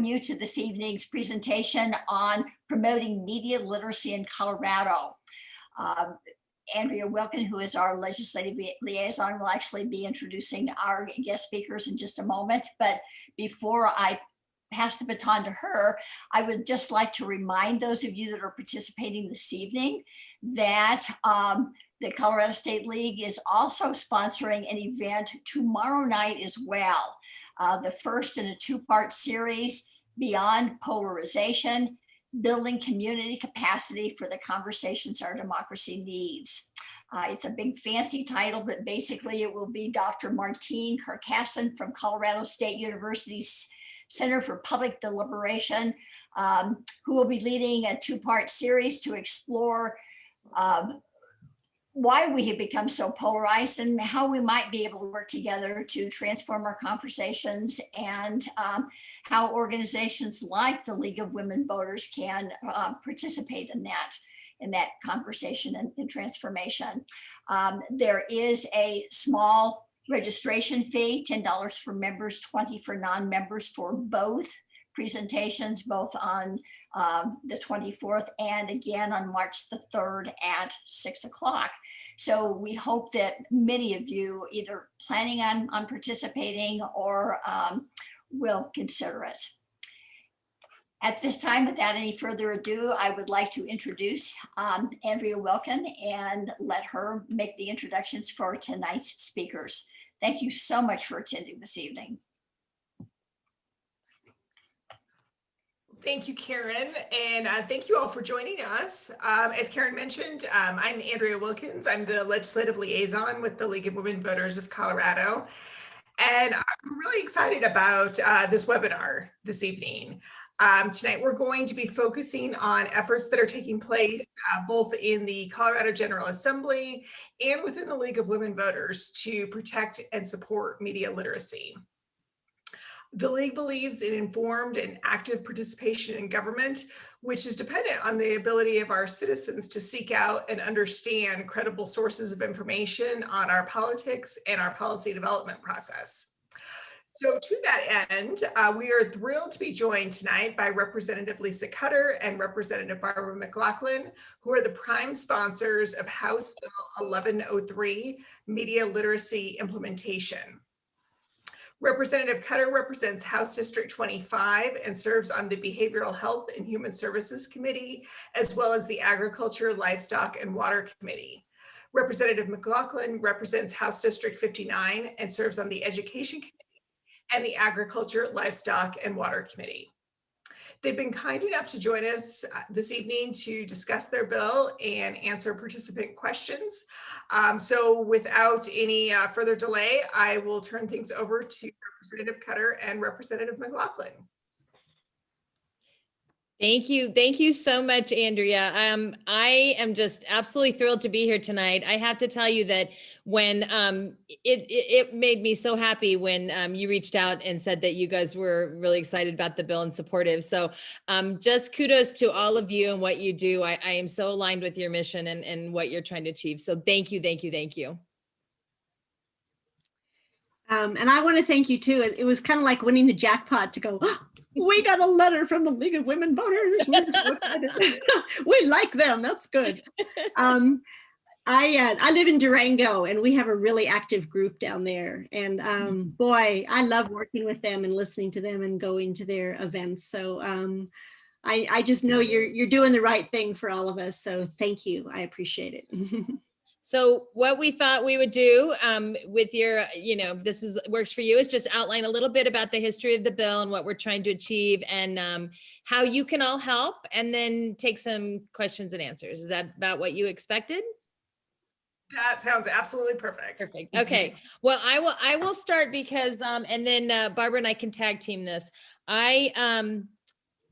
You to this evening's presentation on promoting media literacy in Colorado. Andrea Wilkin, who is our legislative liaison, will actually be introducing our guest speakers in just a moment. But before I pass the baton to her, I would just like to remind those of you that are participating this evening that the Colorado State League is also sponsoring an event tomorrow night as well. The first in a two-part series, Beyond Polarization, Building Community Capacity for the Conversations Our Democracy Needs. It's a big fancy title, but basically it will be Dr. Martine Carcasson from Colorado State University's Center for Public Deliberation, who will be leading a two-part series to explore why we have become so polarized and how we might be able to work together to transform our conversations, and how organizations like the League of Women Voters can participate in that conversation and transformation. There is a small registration fee, $10 for members, $20 for non-members for both presentations, both on the 24th and again on March the 3rd at 6 o'clock. So we hope that many of you either planning on participating or will consider it. At this time, without any further ado, I would like to introduce Andrea Wilkin and let her make the introductions for tonight's speakers. Thank you so much for attending this evening. Thank you, Karen, and thank you all for joining us. As Karen mentioned, I'm Andrea Wilkins. I'm the legislative liaison with the League of Women Voters of Colorado, and I'm really excited about this webinar this evening. Tonight, we're going to be focusing on efforts that are taking place both in the Colorado General Assembly and within the League of Women Voters to protect and support media literacy. The League believes in informed and active participation in government, which is dependent on the ability of our citizens to seek out and understand credible sources of information on our politics and our policy development process. So to that end, we are thrilled to be joined tonight by Representative Lisa Cutter and Representative Barbara MacLachlan, who are the prime sponsors of House Bill 1103, Media Literacy Implementation. Representative Cutter represents House District 25 and serves on the Behavioral Health and Human Services Committee, as well as the Agriculture, Livestock, and Water Committee. Representative MacLachlan represents House District 59 and serves on the Education Committee and the Agriculture, Livestock, and Water Committee. They've been kind enough to join us this evening to discuss their bill and answer participant questions. So without any further delay, I will turn things over to Representative Cutter and Representative MacLachlan. Thank you. Thank you so much, Andrea. I am just absolutely thrilled to be here tonight. I have to tell you that when it made me so happy when you reached out and said that you guys were really excited about the bill and supportive. So just kudos to all of you and what you do. I am so aligned with your mission and what you're trying to achieve. So thank you, thank you, thank you. And I want to thank you too. It was kind of like winning the jackpot to go, oh, we got a letter from the League of Women Voters. We're so excited. We like them. That's good. I live in Durango and we have a really active group down there. And boy, I love working with them and listening to them and going to their events. So I just know you're doing the right thing for all of us. So thank you. I appreciate it. So what we thought we would do with your, if this works for you, is just outline a little bit about the history of the bill and what we're trying to achieve and how you can all help, and then take some questions and answers. Is that about what you expected? That sounds absolutely perfect. Perfect. Okay. Well, I will start because, and then Barbara and I can tag team this.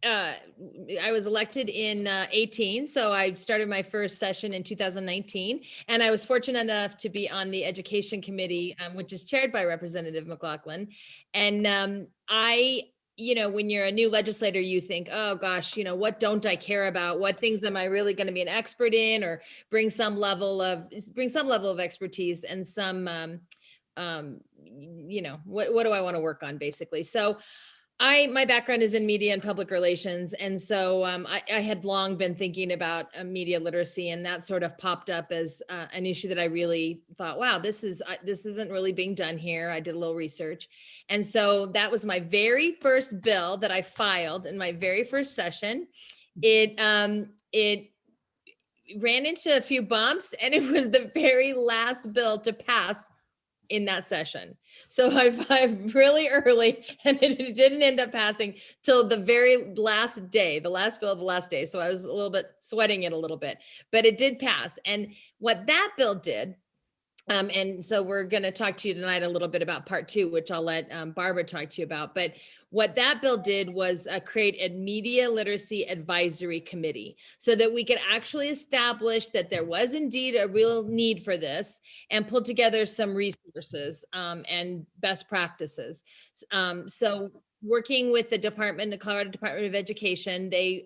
I was elected in 18, so I started my first session in 2019, and I was fortunate enough to be on the Education Committee, which is chaired by Representative MacLachlan. And when you're a new legislator, you think, oh gosh, what don't I care about? What things am I really going to be an expert in, or bring some level of expertise and some, what do I want to work on, basically? So My background is in media and public relations. And so I had long been thinking about media literacy, and that sort of popped up as an issue that I really thought, wow, this isn't really being done here. I did a little research. And so that was my very first bill that I filed in my very first session. It ran into a few bumps, and it was the very last bill to pass in that session. So I filed really early, and it didn't end up passing till the very last day, the last bill of the last day. So I was a little bit sweating it a little bit, but it did pass. And what that bill did, and so we're going to talk to you tonight a little bit about part two, which I'll let Barbara talk to you about. But what that bill did was create a media literacy advisory committee so that we could actually establish that there was indeed a real need for this and pull together some resources and best practices. So working with the Colorado Department of Education, they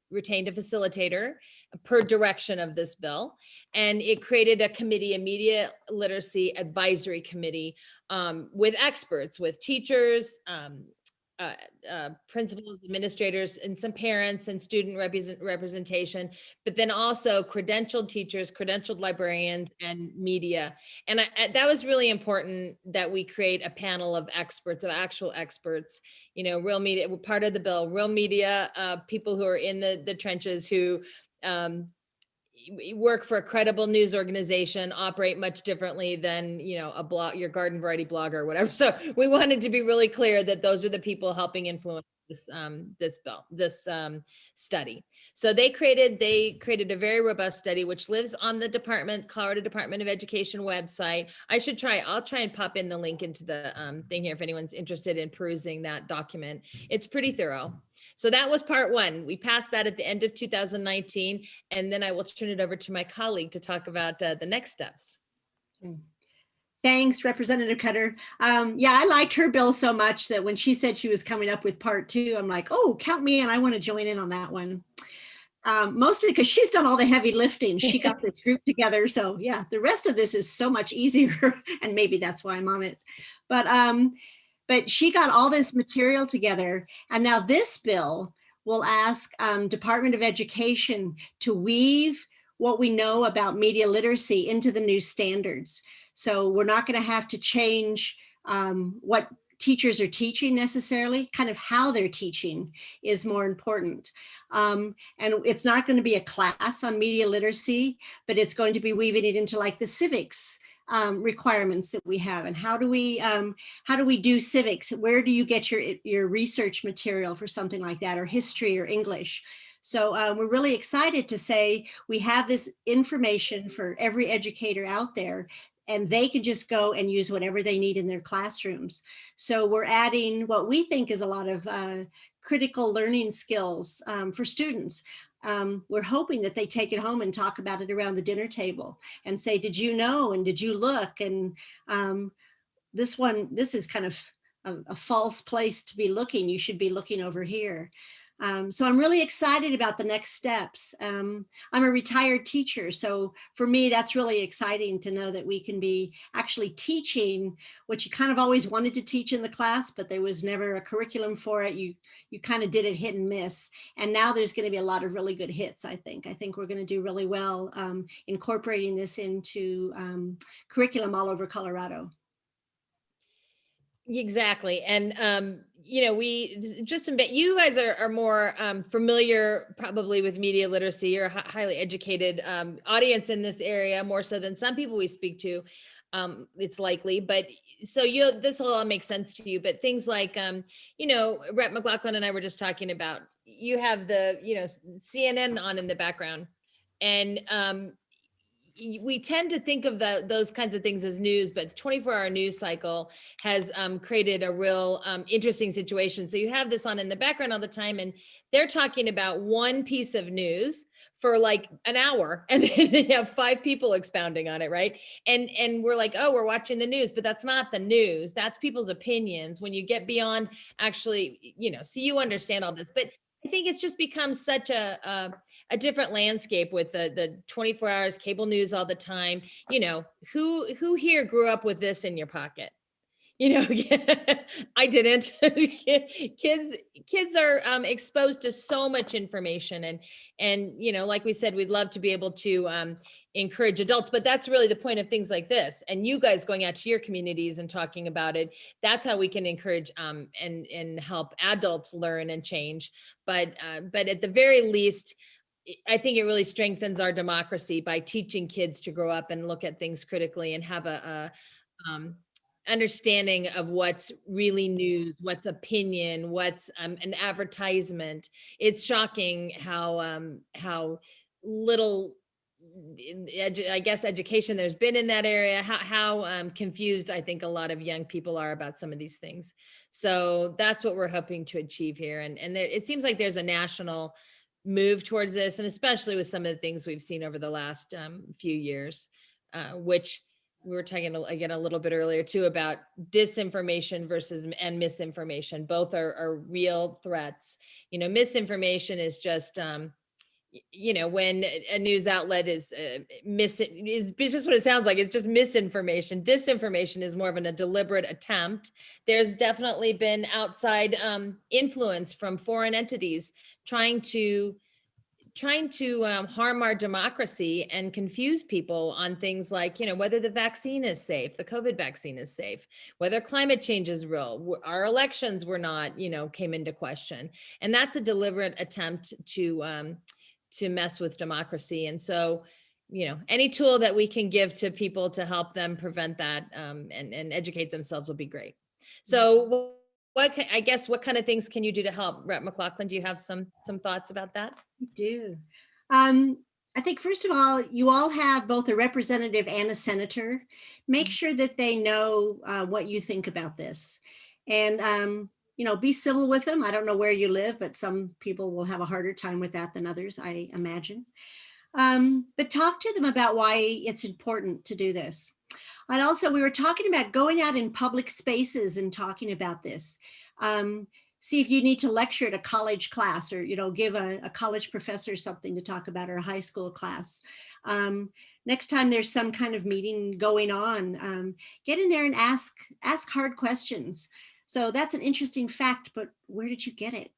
retained a facilitator per direction of this bill, and it created a committee, a media literacy advisory committee with experts, with teachers, principals, administrators, and some parents and student representation, but then also credentialed teachers, credentialed librarians, and media. And that was really important that we create a panel of experts, of actual experts, real media, part of the bill, real media, people who are in the trenches, who work for a credible news organization, operate much differently than, a blog, your garden variety blogger or whatever. So we wanted to be really clear that those are the people helping influence this study. So they created a very robust study, which lives on the Colorado Department of Education website. I'll try and pop in the link into the thing here if anyone's interested in perusing that document. It's pretty thorough. So that was part one. We passed that at the end of 2019, and then I will turn it over to my colleague to talk about the next steps. Thanks, Representative Cutter. Yeah, I liked her bill so much that when she said she was coming up with part two, I'm like, oh, count me in. I want to join in on that one. Mostly because she's done all the heavy lifting. She got this group together. So yeah, the rest of this is so much easier. And maybe that's why I'm on it. But she got all this material together. And now this bill will ask Department of Education to weave what we know about media literacy into the new standards. So we're not going to have to change what teachers are teaching necessarily, kind of how they're teaching is more important. And it's not going to be a class on media literacy, but it's going to be weaving it into like the civics requirements that we have. And how do we do civics? Where do you get your research material for something like that, or history or English? So we're really excited to say we have this information for every educator out there, and they can just go and use whatever they need in their classrooms. So we're adding what we think is a lot of critical learning skills for students. We're hoping that they take it home and talk about it around the dinner table and say, did you know, and did you look? And this is kind of a false place to be looking. You should be looking over here. So I'm really excited about the next steps. I'm a retired teacher, so for me, that's really exciting to know that we can be actually teaching what you kind of always wanted to teach in the class, but there was never a curriculum for it. You kind of did it hit and miss. And now there's going to be a lot of really good hits, I think. I think we're going to do really well incorporating this into curriculum all over Colorado. Exactly. And, you guys are more familiar probably with media literacy. You're a highly educated audience in this area, more so than some people we speak to. It's likely, but so this will all make sense to you. But things like, Rep. MacLachlan and I were just talking about, you have the, CNN on in the background, and we tend to think of those kinds of things as news, but the 24-hour news cycle has created a real interesting situation. So you have this on in the background all the time, and they're talking about one piece of news for like an hour, and then they have 5 people expounding on it, right? And we're like, oh, we're watching the news, but that's not the news. That's people's opinions. When you get beyond actually, so you understand all this, but I think it's just become such a different landscape with the 24 hours cable news all the time. Who here grew up with this in your pocket? you know, I didn't. Kids are exposed to so much information, and you know, like we said, we'd love to be able to encourage adults, but that's really the point of things like this. And you guys going out to your communities and talking about it, that's how we can encourage and help adults learn and change. But at the very least, I think it really strengthens our democracy by teaching kids to grow up and look at things critically and have a understanding of what's really news, what's opinion, what's an advertisement. It's shocking how little, I guess, education there's been in that area, how confused I think a lot of young people are about some of these things. So that's what we're hoping to achieve here. And it seems like there's a national move towards this, and especially with some of the things we've seen over the last few years, which we were talking again a little bit earlier too about disinformation versus and misinformation. Both are real threats. You know, misinformation is just you know, when a news outlet is is just what it sounds like. It's just misinformation. Disinformation is more of a deliberate attempt. There's definitely been outside influence from foreign entities trying to harm our democracy and confuse people on things like, you know, whether the vaccine is safe, the COVID vaccine is safe, whether climate change is real, our elections were not, you know, came into question. And that's a deliberate attempt to mess with democracy. And so, you know, any tool that we can give to people to help them prevent that and educate themselves will be great. So I guess, what kind of things can you do to help? Rep. MacLachlan, do you have some thoughts about that? I do. I think, first of all, you all have both a representative and a senator. Make sure that they know what you think about this. And, you know, be civil with them. I don't know where you live, but some people will have a harder time with that than others, I imagine. But talk to them about why it's important to do this. And also, we were talking about going out in public spaces and talking about this. See if you need to lecture at a college class, or, you know, give a college professor something to talk about, or a high school class. Next time there's some kind of meeting going on, get in there and ask hard questions. So that's an interesting fact, but where did you get it?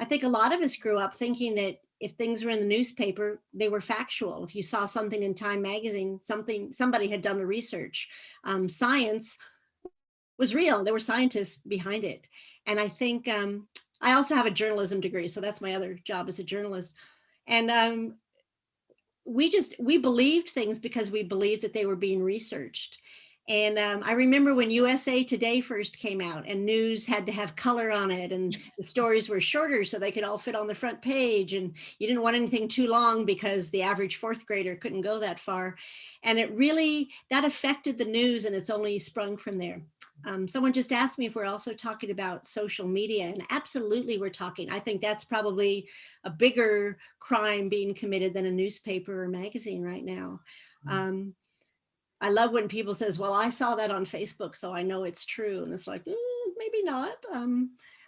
I think a lot of us grew up thinking that if things were in the newspaper, they were factual. If you saw something in Time magazine, somebody had done the research. Science was real. There were scientists behind it. And I think I also have a journalism degree, so that's my other job as a journalist. And we believed things because we believed that they were being researched. And I remember when USA Today first came out and news had to have color on it, and the stories were shorter so they could all fit on the front page, and you didn't want anything too long because the average fourth grader couldn't go that far. And it really, that affected the news, and it's only sprung from there. Someone just asked me if we're also talking about social media, and absolutely we're talking. I think that's probably a bigger crime being committed than a newspaper or magazine right now. I love when people says, well, I saw that on Facebook, so I know it's true. And it's like, maybe not.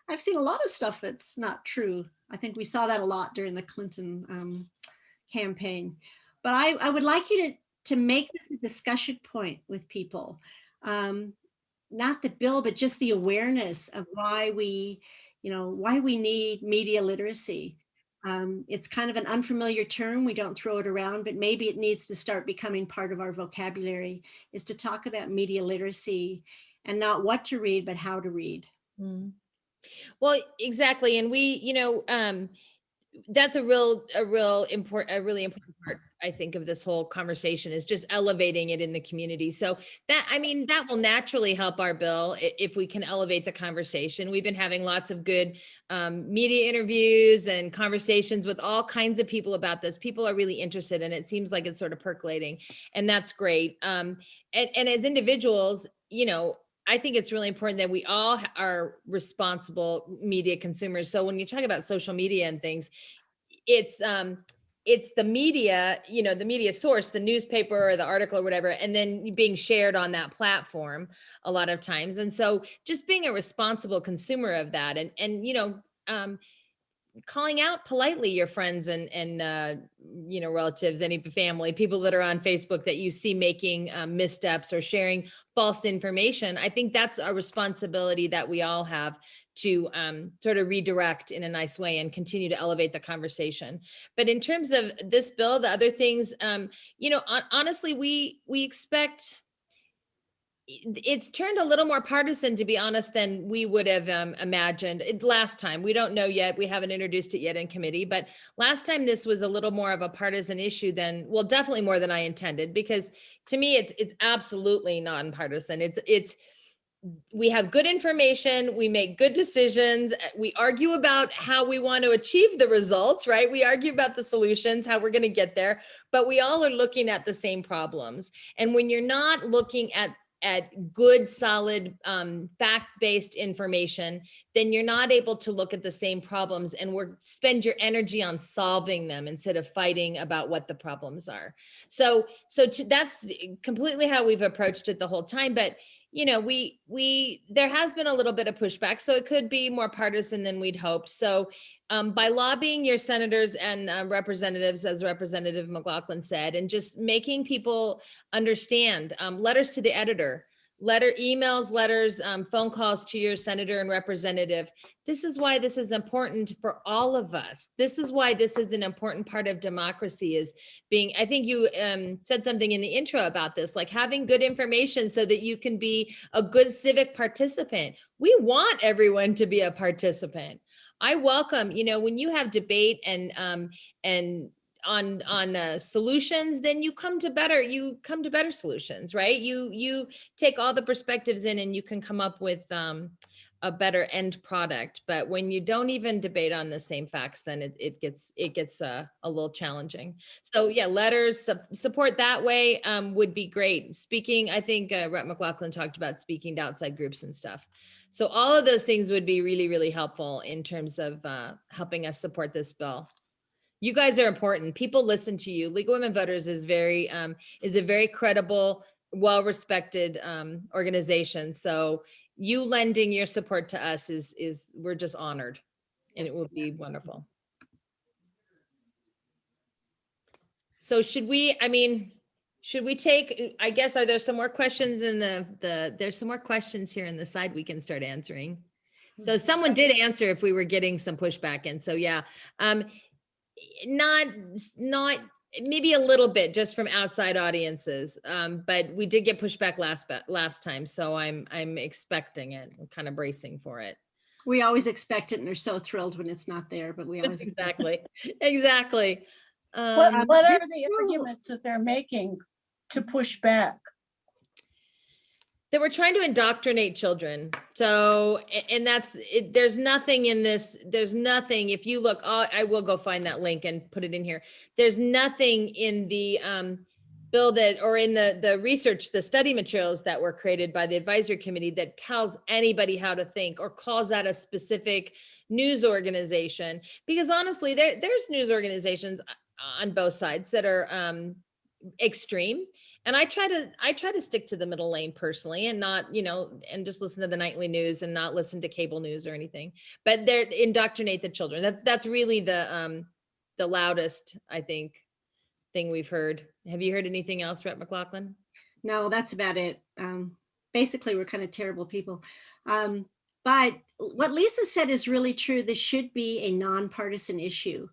I've seen a lot of stuff that's not true. I think we saw that a lot during the Clinton campaign. But I would like you to make this a discussion point with people. Not the bill, but just the awareness of why we need media literacy. It's kind of an unfamiliar term. We don't throw it around, but maybe it needs to start becoming part of our vocabulary, is to talk about media literacy, and not what to read, but how to read. Well, exactly. And we, you know, that's a really important part, I think, of this whole conversation, is just elevating it in the community. So that, I mean, that will naturally help our bill if we can elevate the conversation. We've been having lots of good media interviews and conversations with all kinds of people about this. People are really interested, and it seems like it's sort of percolating, and that's great. And as individuals, you know, I think it's really important that we all are responsible media consumers. So when you talk about social media and things, it's the media, you know, the media source, the newspaper or the article or whatever, and then being shared on that platform a lot of times. And so just being a responsible consumer of that, and you know, calling out politely your friends and relatives, any family, people that are on Facebook that you see making missteps or sharing false information. I think that's a responsibility that we all have to sort of redirect in a nice way and continue to elevate the conversation. But in terms of this bill, the other things, honestly, we expect it's turned a little more partisan, to be honest, than we would have imagined last time. We don't know yet. We haven't introduced it yet in committee, but last time this was a little more of a partisan issue than, well, definitely more than I intended, because to me, it's absolutely nonpartisan. We have good information, we make good decisions, we argue about how we want to achieve the results, right? We argue about the solutions, how we're going to get there, but we all are looking at the same problems. And when you're not looking at good, solid, fact-based information, then you're not able to look at the same problems and spend your energy on solving them instead of fighting about what the problems are. So that's completely how we've approached it the whole time. But there has been a little bit of pushback, so it could be more partisan than we'd hoped. So by lobbying your senators and representatives, as Representative MacLachlan said, and just making people understand, letters to the editor, emails, letters, phone calls to your senator and representative. This is why this is important for all of us. This is why this is an important part of democracy, is being, I think you said something in the intro about this, like having good information so that you can be a good civic participant. We want everyone to be a participant. I welcome, when you have debate and on solutions, then you come to better solutions, right? You take all the perspectives in and you can come up with a better end product. But when you don't even debate on the same facts, then it gets a little challenging. So yeah, letters, support that way would be great. Speaking, I think Rep. MacLachlan talked about speaking to outside groups and stuff. So all of those things would be really, really helpful in terms of helping us support this bill. You guys are important. People listen to you. League of Women Voters is a very credible, well-respected organization. So you lending your support to us is we're just honored, and it would be wonderful. So should we take, I guess, are there some more questions in there's some more questions here in the side we can start answering. So someone did answer if we were getting some pushback. And so, yeah, not maybe a little bit just from outside audiences, but we did get pushback last time, so I'm expecting it. I'm kind of bracing for it. We always expect it, and they're so thrilled when it's not there, but we always exactly. What are the arguments that they're making to push back? That we're trying to indoctrinate children. So, and that's it. There's nothing in this. There's nothing. If you look, I will go find that link and put it in here. There's nothing in the bill that, or in the research, the study materials that were created by the advisory committee that tells anybody how to think or calls out a specific news organization. Because honestly, there's news organizations on both sides that are extreme. And I try to stick to the middle lane personally, and not, and just listen to the nightly news and not listen to cable news or anything. But they're indoctrinate the children. That's really the loudest, I think, thing we've heard. Have you heard anything else, Rep. MacLachlan? No, that's about it. Basically, we're kind of terrible people. But what Lisa said is really true. This should be a nonpartisan issue.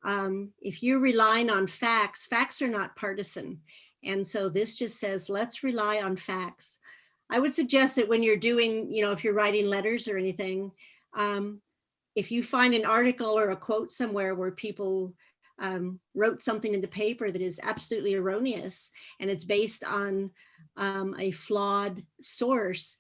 If you're relying on facts, facts are not partisan. And so this just says, let's rely on facts. I would suggest that when you're doing, if you're writing letters or anything, if you find an article or a quote somewhere where people wrote something in the paper that is absolutely erroneous and it's based on a flawed source,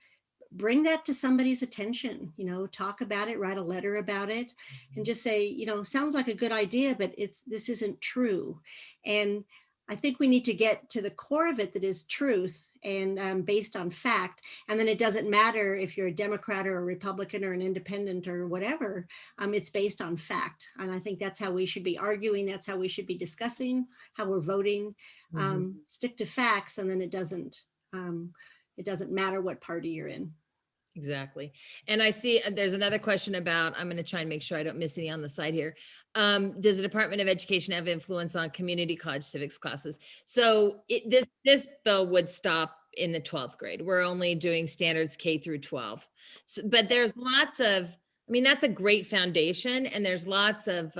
bring that to somebody's attention, talk about it, write a letter about it, and just say, sounds like a good idea, but this isn't true. And I think we need to get to the core of it, that is truth and based on fact. And then it doesn't matter if you're a Democrat or a Republican or an independent or whatever, it's based on fact. And I think that's how we should be arguing. That's how we should be discussing how we're voting. Stick to facts, and then it doesn't matter what party you're in. Exactly. And I see there's another question about, I'm going to try and make sure I don't miss any on the side here. Does the Department of Education have influence on community college civics classes? So this bill would stop in the 12th grade. We're only doing standards K through 12. So, but there's lots of, I mean, that's a great foundation, and there's lots of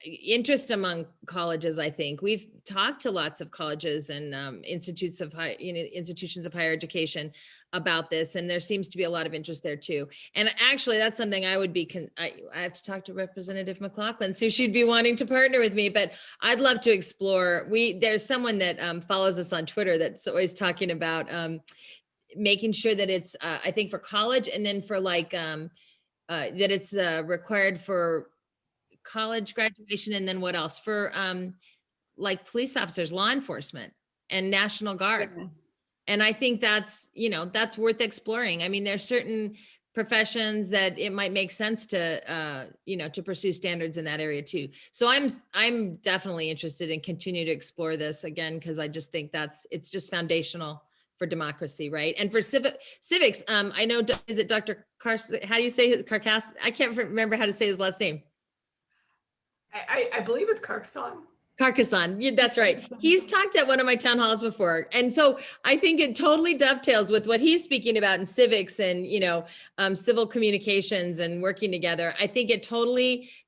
interest among colleges. I think we've talked to lots of colleges and institutions of higher education about this, and there seems to be a lot of interest there too. And actually, that's something I would be. I have to talk to Representative MacLachlan, so she'd be wanting to partner with me. But I'd love to explore. There's someone that follows us on Twitter that's always talking about making sure that it's I think for college, and then for like that it's required for college graduation, and then what else for like police officers, law enforcement, and National Guard. Yeah. And I think that's, that's worth exploring. I mean, there's certain professions that it might make sense to to pursue standards in that area too. So I'm definitely interested in continue to explore this again, because I just think it's just foundational for democracy, right? And for civics, I know, is it Dr. Carson? How do you say Carcass? I can't remember how to say his last name. I believe it's Carcassonne. Carcassonne, yeah, that's right. He's talked at one of my town halls before. And so I think it totally dovetails with what he's speaking about in civics and, civil communications and working together. I think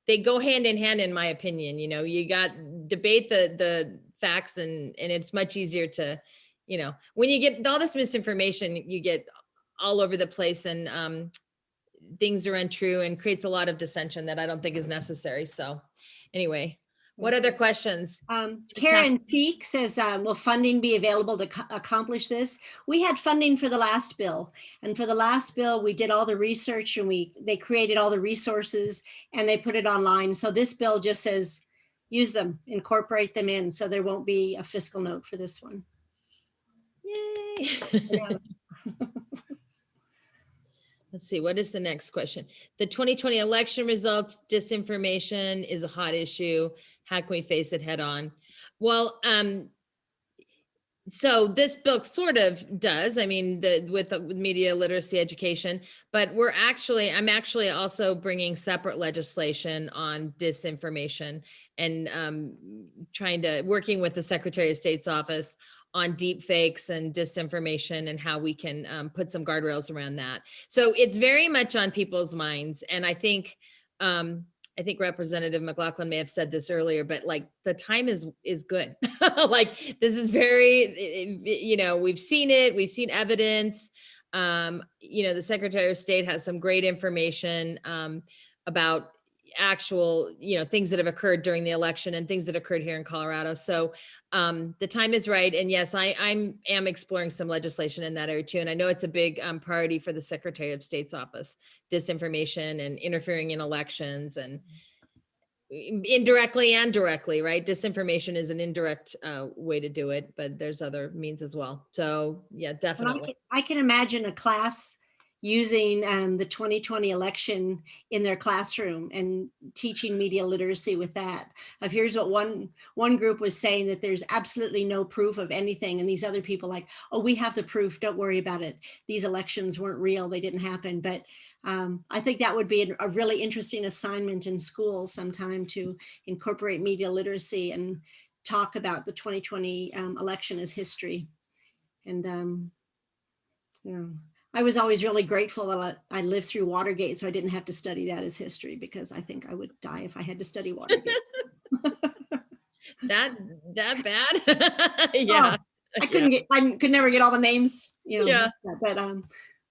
they go hand in hand, in my opinion. You got debate the facts, and it's much easier to, when you get all this misinformation, you get all over the place, and things are untrue, and creates a lot of dissension that I don't think is necessary. So anyway, what other questions? Karen Cheek says, will funding be available to accomplish this? We had funding for the last bill, and for the last bill, we did all the research, and they created all the resources, and they put it online. So this bill just says, use them, incorporate them in. So there won't be a fiscal note for this one. Yay. Yeah. Let's see, what is the next question? The 2020 election results, disinformation is a hot issue. How can we face it head on? Well, so this book sort of does, I mean, with media literacy education, but I'm actually also bringing separate legislation on disinformation, and working with the Secretary of State's office on deep fakes and disinformation, and how we can put some guardrails around that. So it's very much on people's minds. And I think Representative MacLachlan may have said this earlier, but like the time is good. Like this is very, we've seen it, we've seen evidence. The Secretary of State has some great information about actual, things that have occurred during the election and things that occurred here in Colorado. So the time is right. And yes, I am exploring some legislation in that area too. And I know it's a big priority for the Secretary of State's office, disinformation and interfering in elections, and indirectly and directly, right? Disinformation is an indirect way to do it, but there's other means as well. So yeah, definitely. I can imagine a class using the 2020 election in their classroom and teaching media literacy with that. Here's what one group was saying, that there's absolutely no proof of anything. And these other people like, oh, we have the proof, don't worry about it. These elections weren't real, they didn't happen. But I think that would be a really interesting assignment in school sometime, to incorporate media literacy and talk about the 2020 election as history. And I was always really grateful that I lived through Watergate, so I didn't have to study that as history, because I think I would die if I had to study Watergate. that bad? Yeah. I could never get all the names, Yeah. But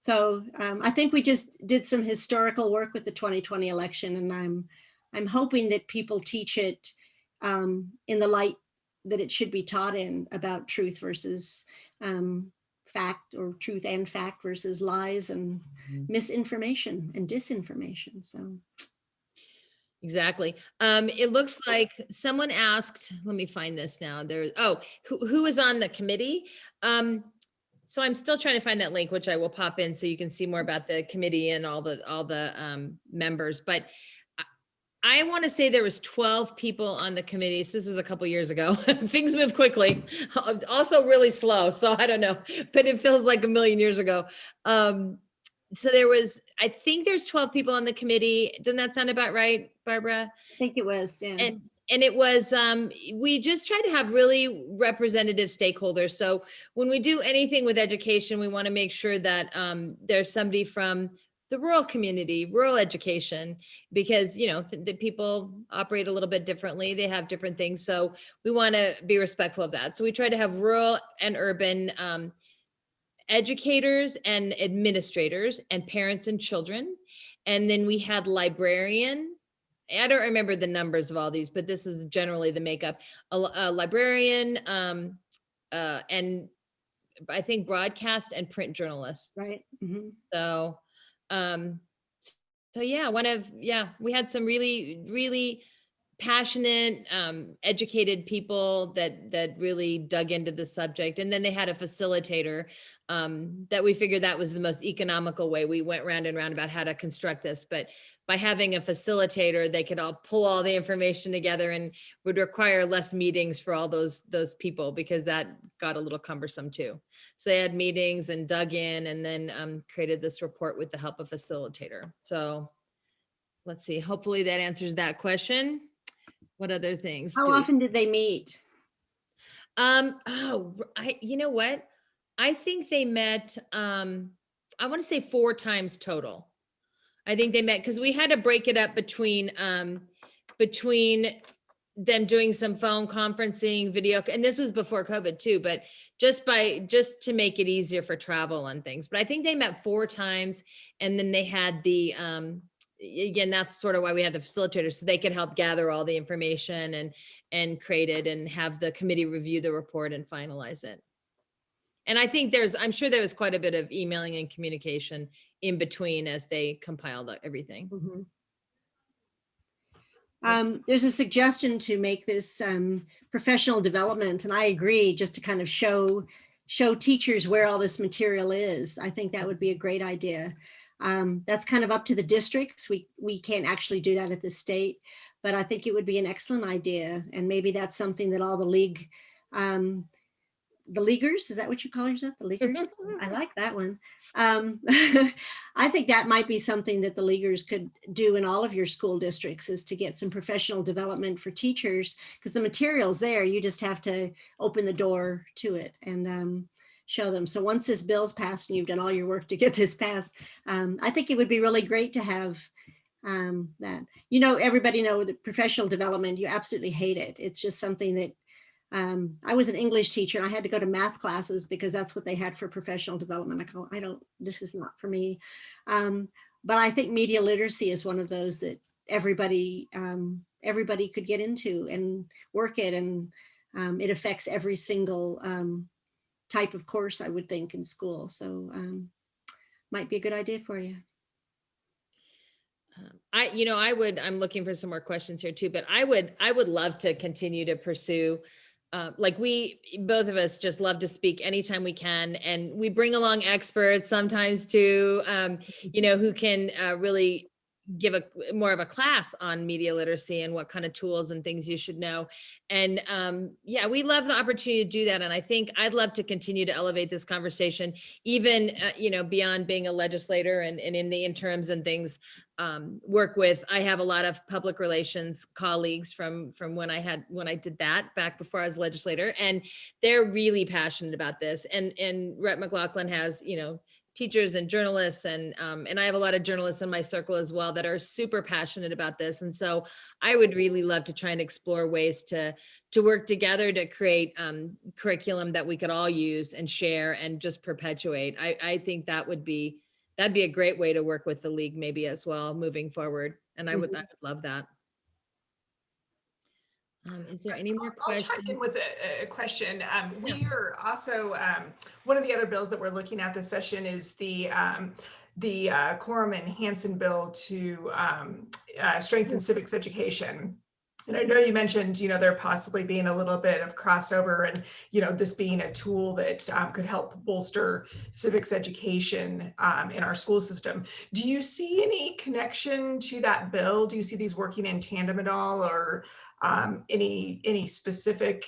so I think we just did some historical work with the 2020 election, and I'm hoping that people teach it in the light that it should be taught in, about truth versus fact, or truth and fact versus lies and misinformation and disinformation. So exactly. It looks like someone asked, let me find this now. Who is on the committee? So I'm still trying to find that link, which I will pop in so you can see more about the committee and all the members. But I want to say there was 12 people on the committee. So this was a couple years ago. Things move quickly. Also really slow. So I don't know, but it feels like a million years ago. so there was, I think there's 12 people on the committee. Doesn't that sound about right, Barbara? I think it was, yeah. And it was, we just tried to have really representative stakeholders. So when we do anything with education, we want to make sure that there's somebody from the rural community, rural education, because, you know, the people operate a little bit differently. They have different things. So we want to be respectful of that. So we try to have rural and urban educators and administrators and parents and children. And then we had librarian. I don't remember the numbers of all these, but this is generally the makeup. A librarian and I think broadcast and print journalists. Right. Mhm. So, so yeah, we had some really, really passionate, educated people that really dug into the subject. And then they had a facilitator that we figured that was the most economical way. We went round and round about how to construct this, but by having a facilitator, they could all pull all the information together and would require less meetings for all those people, because that got a little cumbersome too. So they had meetings and dug in, and then created this report with the help of facilitator. So let's see, hopefully that answers that question. What other things? How often did they meet? You know what? I think they met, I want to say 4 times total. I think they met because we had to break it up between them doing some phone conferencing, video, and this was before COVID too, but just to make it easier for travel and things. But I think they met 4 times, and then they had the, again, that's sort of why we had the facilitators, so they could help gather all the information and create it and have the committee review the report and finalize it. And I think I'm sure there was quite a bit of emailing and communication in between as they compiled everything. Mm-hmm. There's a suggestion to make this professional development, and I agree, just to kind of show teachers where all this material is. I think that would be a great idea. That's kind of up to the districts. We can't actually do that at the state, but I think it would be an excellent idea. And maybe that's something that all the leaguers, is that what you call yourself? The leaguers? I like that one. I think that might be something that the leaguers could do in all of your school districts, is to get some professional development for teachers, because the material's there. You just have to open the door to it and show them. So once this bill's passed and you've done all your work to get this passed, I think it would be really great to have that. You know, everybody know that professional development, you absolutely hate it. It's just something that I was an English teacher and I had to go to math classes because that's what they had for professional development. I go, this is not for me. But I think media literacy is one of those that everybody could get into and work it. And it affects every single type of course, I would think, in school. So might be a good idea for you. I'm looking for some more questions here too, but I would love to continue to pursue, like both of us just love to speak anytime we can. And we bring along experts sometimes too, who can really give more of a class on media literacy and what kind of tools and things you should know. And we love the opportunity to do that. And I think I'd love to continue to elevate this conversation, even, beyond being a legislator and in the interims and things. I have a lot of public relations colleagues from when I did that back before I was a legislator, and they're really passionate about this. And Rep. MacLachlan has, teachers and journalists, and I have a lot of journalists in my circle as well that are super passionate about this. And so I would really love to try and explore ways to work together to create curriculum that we could all use and share and just perpetuate. I think that'd be a great way to work with the league maybe as well moving forward. And I would love that. Is there any more questions? I'll chime in with a question. We are also, one of the other bills that we're looking at this session is the Quorum and Hansen bill to strengthen civics education. And I know you mentioned, there possibly being a little bit of crossover and, this being a tool that could help bolster civics education in our school system. Do you see any connection to that bill? Do you see these working in tandem at all, or any specific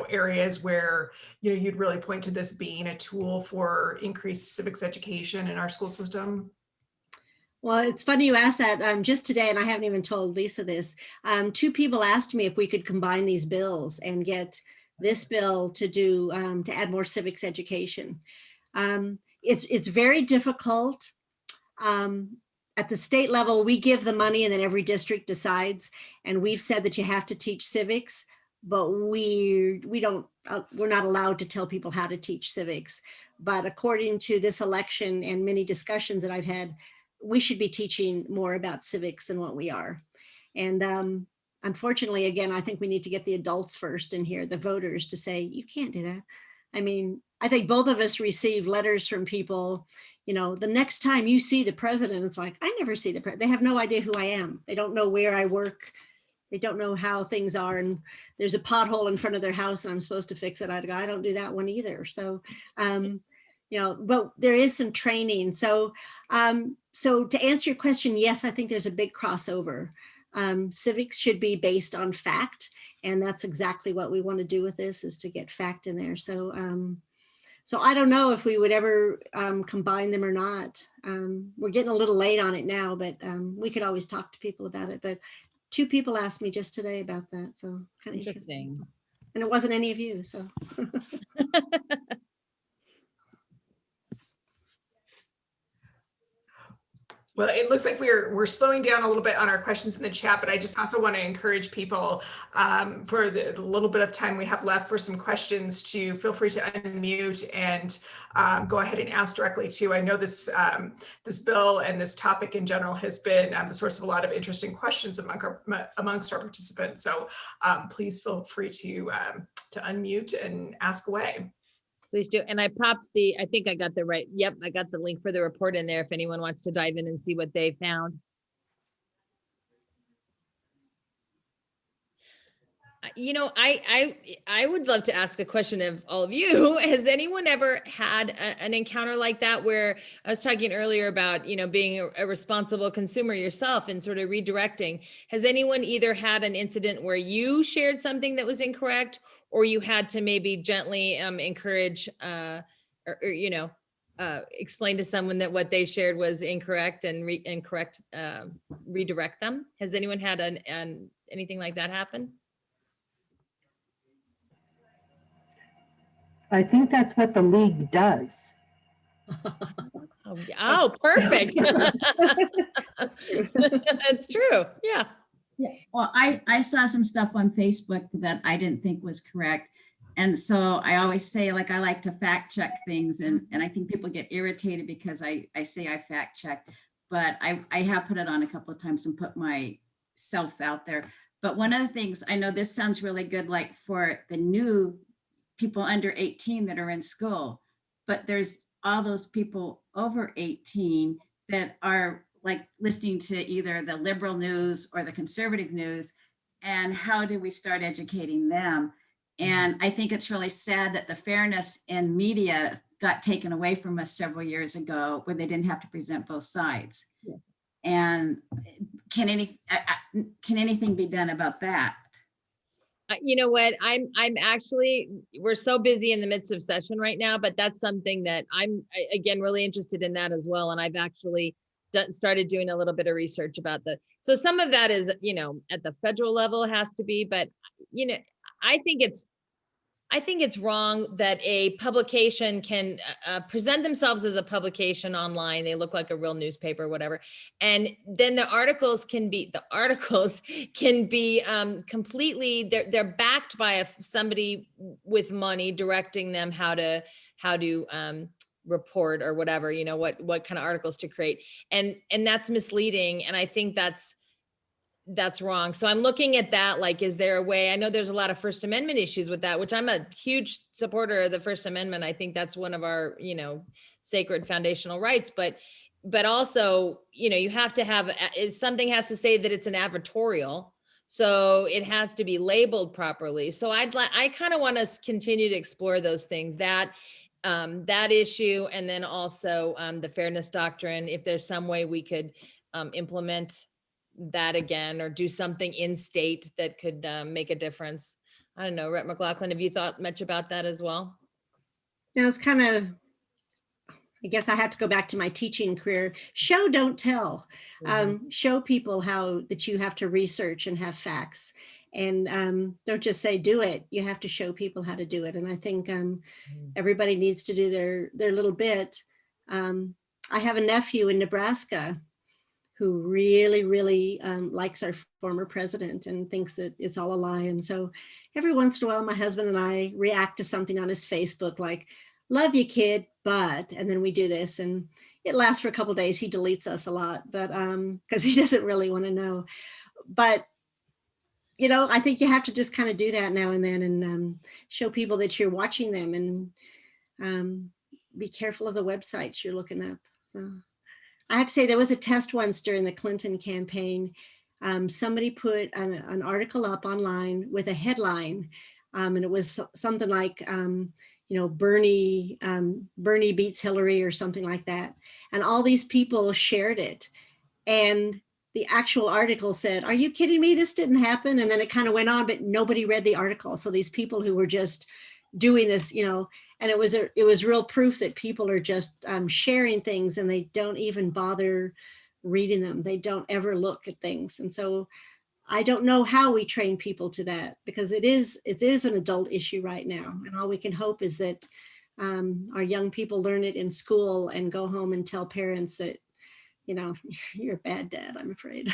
areas where, you'd really point to this being a tool for increased civics education in our school system? Well, it's funny you asked that. Just today, and I haven't even told Lisa this, two people asked me if we could combine these bills and get this bill to do, to add more civics education. It's very difficult. At the state level, we give the money and then every district decides. And we've said that you have to teach civics, but we're not allowed to tell people how to teach civics. But according to this election and many discussions that I've had, we should be teaching more about civics than what we are. And unfortunately, again, I think we need to get the adults first in here, the voters, to say, you can't do that. I mean, I think both of us receive letters from people, the next time you see the president, it's like, I never see the president. They have no idea who I am. They don't know where I work. They don't know how things are. And there's a pothole in front of their house and I'm supposed to fix it. I don't do that one either. So, but there is some training. So to answer your question, yes, I think there's a big crossover. Civics should be based on fact. And that's exactly what we want to do with this, is to get fact in there. So I don't know if we would ever combine them or not. We're getting a little late on it now, but we could always talk to people about it. But two people asked me just today about that. So kind of interesting. And it wasn't any of you, so. Well, it looks like we're slowing down a little bit on our questions in the chat, but I just also want to encourage people for the little bit of time we have left for some questions to feel free to unmute and go ahead and ask directly too. I know this bill and this topic in general has been the source of a lot of interesting questions amongst our participants. So please feel free to unmute and ask away. Please do. And I popped I think I got the right. Yep. I got the link for the report in there if anyone wants to dive in and see what they found. I would love to ask a question of all of you. Has anyone ever had an encounter like that, where I was talking earlier about, being a responsible consumer yourself and sort of redirecting? Has anyone either had an incident where you shared something that was incorrect, or you had to maybe gently encourage or explain to someone that what they shared was incorrect and redirect them? Has anyone had anything like that happen? I think that's what the league does. Oh, perfect. That's true. That's true. Yeah. Yeah. Well, I saw some stuff on Facebook that I didn't think was correct. And so I always say, like, I like to fact check things, and I think people get irritated because I say I fact check, but I have put it on a couple of times and put myself out there. But one of the things, I know this sounds really good, like for the new people under 18 that are in school, but there's all those people over 18 that are like listening to either the liberal news or the conservative news. And how do we start educating them? And I think it's really sad that the fairness in media got taken away from us several years ago, where they didn't have to present both sides. Yeah. And can anything be done about that? You know what? I'm actually, we're so busy in the midst of session right now, but that's something that I'm, again, really interested in that as well. And I've actually started doing a little bit of research about that. So some of that is, at the federal level has to be, but, I think it's wrong that a publication can present themselves as a publication online. They look like a real newspaper or whatever. And then the articles can be completely, they're backed by somebody with money directing them how to report or whatever, what kind of articles to create. And that's misleading. And I think that's wrong. So I'm looking at that, like, is there a way? I know there's a lot of First Amendment issues with that, which I'm a huge supporter of the First Amendment. I think that's one of our, sacred foundational rights, but also, you have to have, something has to say that it's an advertorial. So it has to be labeled properly. So I kind of want to continue to explore those things, that issue. And then also the fairness doctrine, if there's some way we could implement that again, or do something in state that could make a difference. I don't know, Rep. MacLachlan, have you thought much about that as well? Now it's kind of, I guess I have to go back to my teaching career. Show, don't tell. Show people how that you have to research and have facts, and don't just say do it. You have to show people how to do it. And I think everybody needs to do their little bit. I have a nephew in Nebraska who really, really likes our former president and thinks that it's all a lie. And so every once in a while, my husband and I react to something on his Facebook like, love you, kid, but, and then we do this, and it lasts for a couple of days. He deletes us a lot, but because he doesn't really want to know. But you know, I think you have to just kind of do that now and then, and show people that you're watching them, and be careful of the websites you're looking up. So I have to say, there was a test once during the Clinton campaign. Somebody put an article up online with a headline, and it was something like, you know, Bernie beats Hillary or something like that. And all these people shared it. And the actual article said, are you kidding me? This didn't happen. And then it kind of went on, but nobody read the article. So these people who were just doing this, you know, and it was real proof that people are just sharing things and they don't even bother reading them. They don't ever look at things. And so I don't know how we train people to that, because it is an adult issue right now. And all we can hope is that our young people learn it in school and go home and tell parents that, you know, you're a bad dad, I'm afraid.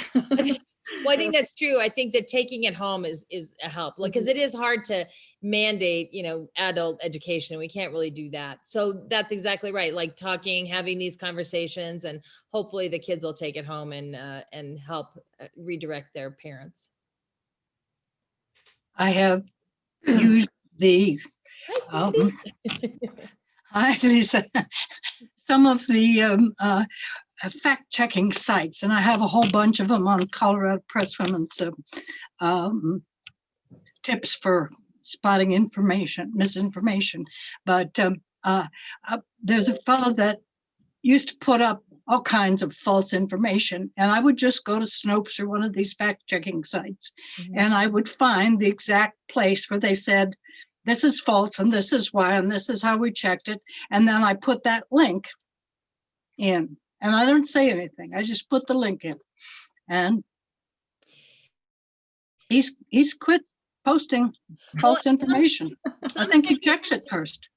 Well, I think that's true. I think that taking it home is a help, like, because it is hard to mandate, you know, adult education. We can't really do that. So that's exactly right. Like talking, having these conversations, and hopefully the kids will take it home and help redirect their parents. I have used the Hi, Sandy. hi, Lisa. Some of the fact-checking sites, and I have a whole bunch of them on Colorado Press Women's tips for spotting misinformation. But there's a fellow that used to put up all kinds of false information, and I would just go to Snopes or one of these fact-checking sites, and I would find the exact place where they said, this is false, and this is why, and this is how we checked it. And then I put that link in, and I don't say anything. I just put the link in, and he's quit posting false information. I think he checks it first.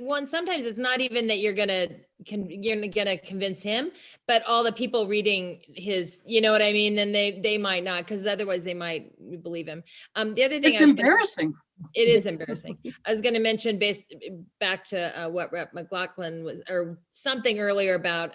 One, sometimes it's not even that you're gonna convince him, but all the people reading his, you know what I mean? Then they might not, because otherwise they might believe him. The other thing, It's embarrassing. It is embarrassing. I was going to mention, based back to what Rep. MacLachlan was, or something earlier about,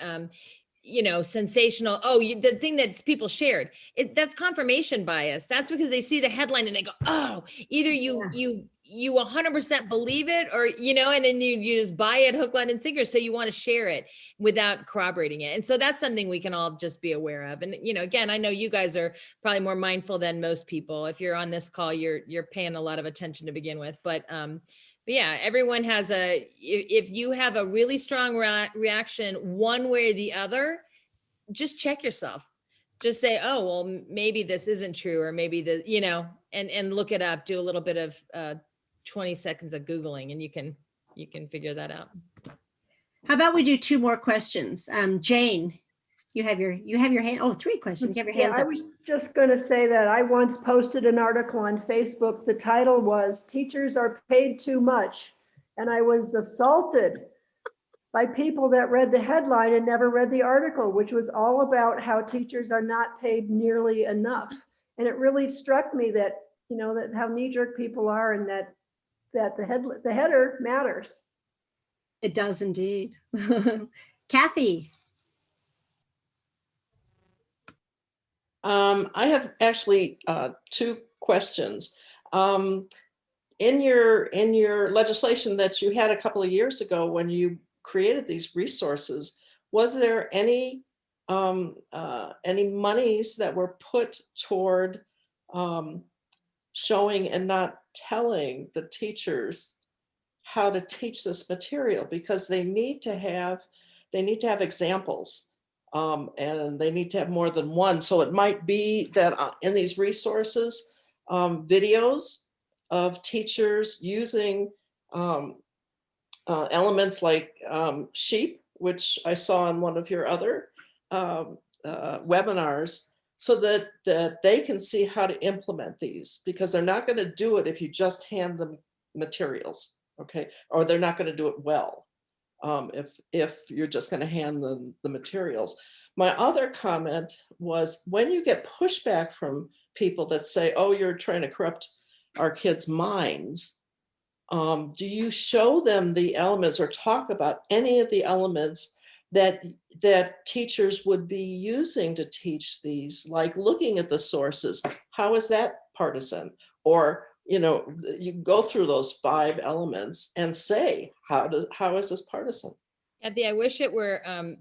you know, sensational. Oh, the thing that people shared, that's confirmation bias. That's because they see the headline and they go, oh, either you 100% believe it, or, you know, and then you just buy it hook, line, and sinker. So you want to share it without corroborating it. And so that's something we can all just be aware of. And, you know, again, I know you guys are probably more mindful than most people. If you're on this call, you're paying a lot of attention to begin with. But yeah, everyone has if you have a really strong reaction one way or the other, just check yourself. Just say, oh, well, maybe this isn't true, or maybe you know, and look it up, do a little bit of 20 seconds of Googling, and you can figure that out. How about we do 2 more questions? Jane, you have your hand. Oh, 3 questions. You have your hands I up. was just going to say that I once posted an article on Facebook. The title was "Teachers Are Paid Too Much," and I was assaulted by people that read the headline and never read the article, which was all about how teachers are not paid nearly enough. And it really struck me that, you know, that how knee-jerk people are, and that the header matters. It does indeed. Kathy. I have actually 2 questions. In your legislation that you had a couple of years ago, when you created these resources, was there any monies that were put toward showing and not telling the teachers how to teach this material? Because they need to have examples, and they need to have more than one. So it might be that in these resources, videos of teachers using elements like sheep, which I saw in one of your other webinars, so that they can see how to implement these, because they're not going to do it if you just hand them materials, okay? Or they're not going to do it well if you're just going to hand them the materials. My other comment was, when you get pushback from people that say, oh, you're trying to corrupt our kids' minds, do you show them the elements or talk about any of the elements that teachers would be using to teach these, like looking at the sources? How is that partisan? Or, you know, you go through those 5 elements and say, how is this partisan? Kathy, I wish it were I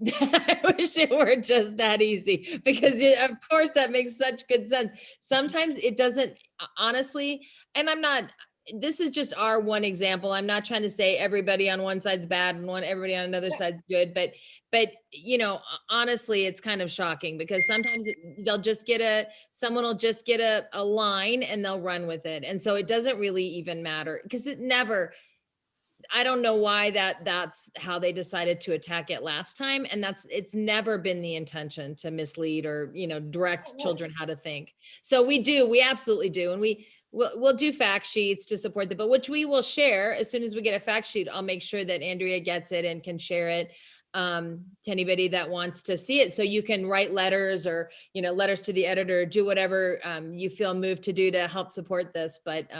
wish it were just that easy, because of course that makes such good sense. Sometimes it doesn't, honestly, and this is just our one example. I'm not trying to say everybody on one side's bad and everybody on another side's good, but you know, honestly, it's kind of shocking, because sometimes someone will just get a line and they'll run with it. And so it doesn't really even matter, because I don't know why that's how they decided to attack it last time. And it's never been the intention to mislead or, you know, direct children how to think. So we absolutely do. And we'll do fact sheets to support that, but which we will share as soon as we get a fact sheet. I'll make sure that Andrea gets it and can share it to anybody that wants to see it. So you can write letters, or, you know, letters to the editor, do whatever you feel moved to do to help support this. But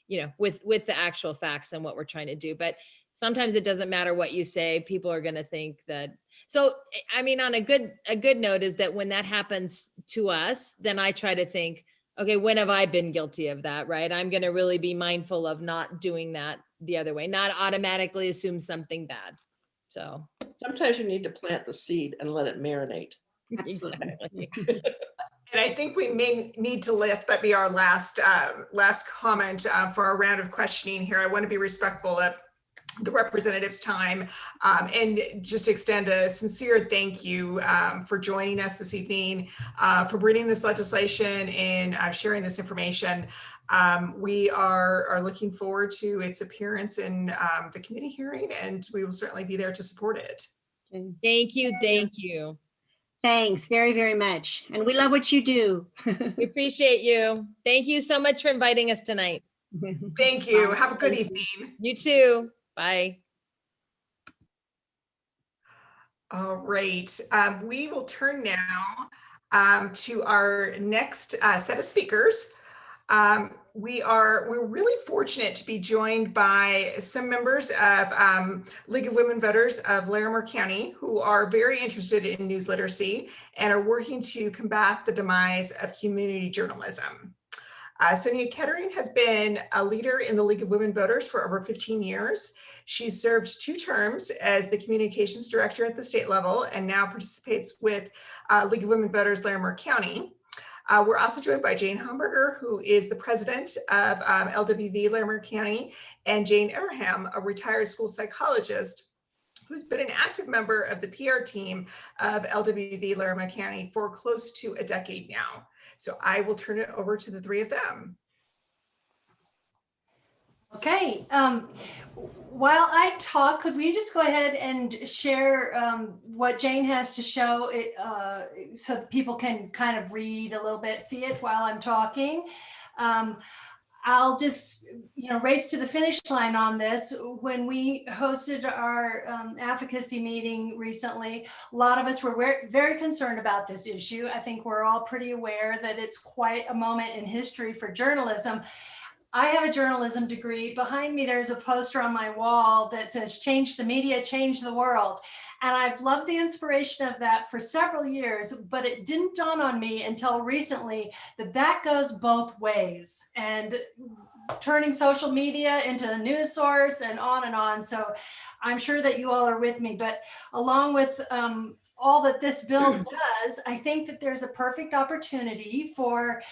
you know, with the actual facts and what we're trying to do. But sometimes it doesn't matter what you say. People are going to think that. So, I mean, on a good note is that when that happens to us, then I try to think, okay, when have I been guilty of that, right? I'm going to really be mindful of not doing that the other way, not automatically assume something bad. So Sometimes you need to plant the seed and let it marinate. exactly. And I think we may need to let that be our last comment for our round of questioning here. I want to be respectful of the representative's time and just extend a sincere thank you for joining us this evening, for bringing this legislation and sharing this information. We are looking forward to its appearance in the committee hearing, and we will certainly be there to support it. Thank you. Thank you. Thanks very, very much. And we love what you do. We appreciate you. Thank you so much for inviting us tonight. Thank you. Have a good evening. You too. Bye. All right. We will turn now to our next set of speakers. We're really fortunate to be joined by some members of League of Women Voters of Larimer County, who are very interested in news literacy and are working to combat the demise of community journalism. Sonia Koetting has been a leader in the League of Women Voters for over 15 years. She served 2 terms as the communications director at the state level and now participates with League of Women Voters Larimer County. We're also joined by Jane Hamburger, who is the president of LWV Larimer County, and Jane Everham, a retired school psychologist who's been an active member of the PR team of LWV Larimer County for close to a decade now. So I will turn it over to the 3 of them. Okay, while I talk, could we just go ahead and share what Jane has to show it, so that people can kind of read a little bit, see it while I'm talking. I'll just, race to the finish line on this. When we hosted our advocacy meeting recently, a lot of us were very concerned about this issue. I think we're all pretty aware that it's quite a moment in history for journalism. I have a journalism degree. Behind me, there's a poster on my wall that says, "Change the media, change the world." And I've loved the inspiration of that for several years, but it didn't dawn on me until recently that goes both ways, and turning social media into a news source and on and on. So I'm sure that you all are with me, but along with all that this bill does, I think that there's a perfect opportunity for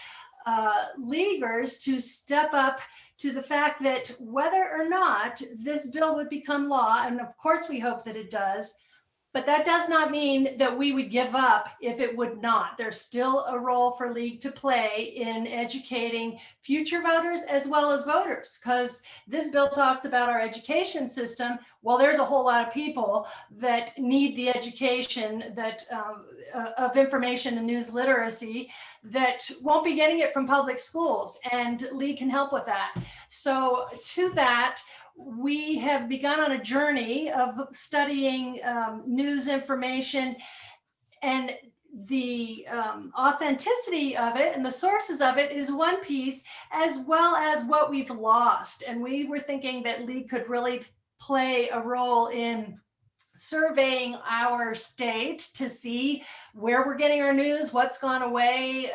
leaguers to step up to the fact that whether or not this bill would become law, and of course we hope that it does, But that does not mean that we would give up if it would not. There's still a role for League to play in educating future voters as well as voters, because this bill talks about our education system. Well, there's a whole lot of people that need the education that of information and news literacy that won't be getting it from public schools, and League can help with that. So to that, we have begun on a journey of studying news information, and the authenticity of it and the sources of it is one piece, as well as what we've lost. And we were thinking that League could really play a role in surveying our state to see where we're getting our news, what's gone away.